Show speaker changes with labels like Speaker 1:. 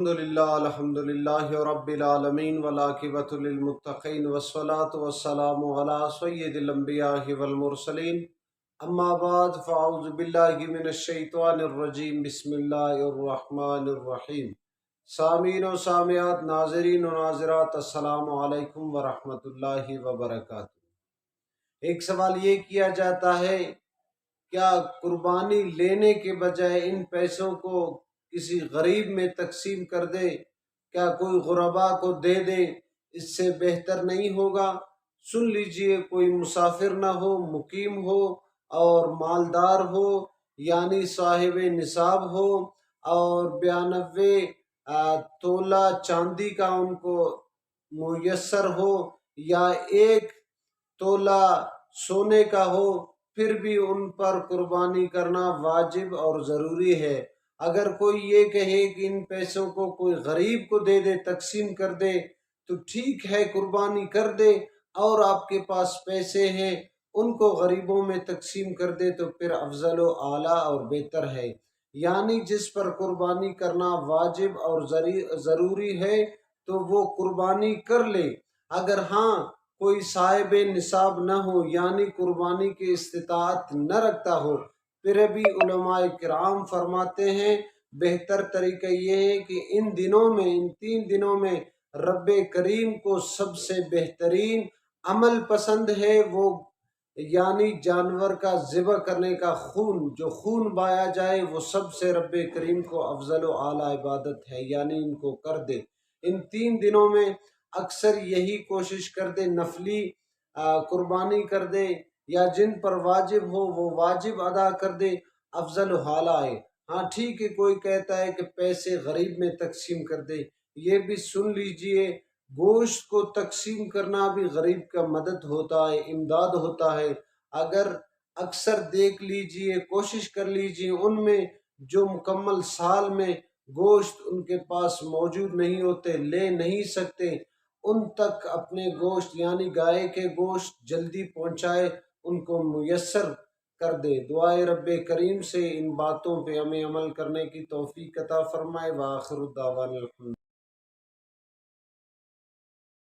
Speaker 1: الحمدللہ رب العالمین والعاقبۃ للمتقین والصلاة والسلام علی سید الانبیاء والمرسلین اما بعد فاعوذ باللہ من الشیطان الرجیم بسم اللہ الرحمن الرحیم۔ سامعین و سامعات، ناظرین و ناظرات، السلام علیکم ورحمۃ اللہ وبرکاتہ۔ ایک سوال یہ کیا جاتا ہے، کیا قربانی لینے کے بجائے ان پیسوں کو کسی غریب میں تقسیم کر دے؟ کیا کوئی غربا کو دے دے؟ اس سے بہتر نہیں ہوگا؟ سن لیجئے، کوئی مسافر نہ ہو، مقیم ہو اور مالدار ہو، یعنی صاحب نصاب ہو، اور 92 تولہ چاندی کا ان کو میسر ہو، یا 1 تولہ سونے کا ہو، پھر بھی ان پر قربانی کرنا واجب اور ضروری ہے۔ اگر کوئی یہ کہے کہ ان پیسوں کو کوئی غریب کو دے دے، تقسیم کر دے، تو ٹھیک ہے، قربانی کر دے، اور آپ کے پاس پیسے ہیں، ان کو غریبوں میں تقسیم کر دے تو پھر افضل و اعلیٰ اور بہتر ہے۔ یعنی جس پر قربانی کرنا واجب اور ضروری ہے تو وہ قربانی کر لے۔ اگر ہاں کوئی صاحب نصاب نہ ہو، یعنی قربانی کی استطاعت نہ رکھتا ہو، پھر بھی علماء کرام فرماتے ہیں بہتر طریقہ یہ ہے کہ ان 3 دنوں میں رب کریم کو سب سے بہترین عمل پسند ہے، وہ یعنی جانور کا ذبح کرنے کا خون، جو خون بایا جائے، وہ سب سے رب کریم کو افضل و اعلیٰ عبادت ہے، یعنی ان کو کر دے۔ ان 3 دنوں میں اکثر یہی کوشش کر دے، نفلی قربانی کر دے، یا جن پر واجب ہو وہ واجب ادا کر دے، افضل و اعلیٰ ہے۔ ہاں ٹھیک ہے، کوئی کہتا ہے کہ پیسے غریب میں تقسیم کر دے، یہ بھی سن لیجئے، گوشت کو تقسیم کرنا بھی غریب کا مدد ہوتا ہے، امداد ہوتا ہے۔ اگر اکثر دیکھ لیجئے، کوشش کر لیجئے، ان میں جو مکمل سال میں گوشت ان کے پاس موجود نہیں ہوتے، لے نہیں سکتے، ان تک اپنے گوشت یعنی گائے کے گوشت جلدی پہنچائے، ان کو میسر کر دے۔ دعائے رب کریم سے ان باتوں پہ ہمیں عمل کرنے کی توفیق عطا فرمائے۔ وآخر الدعوانا الحمد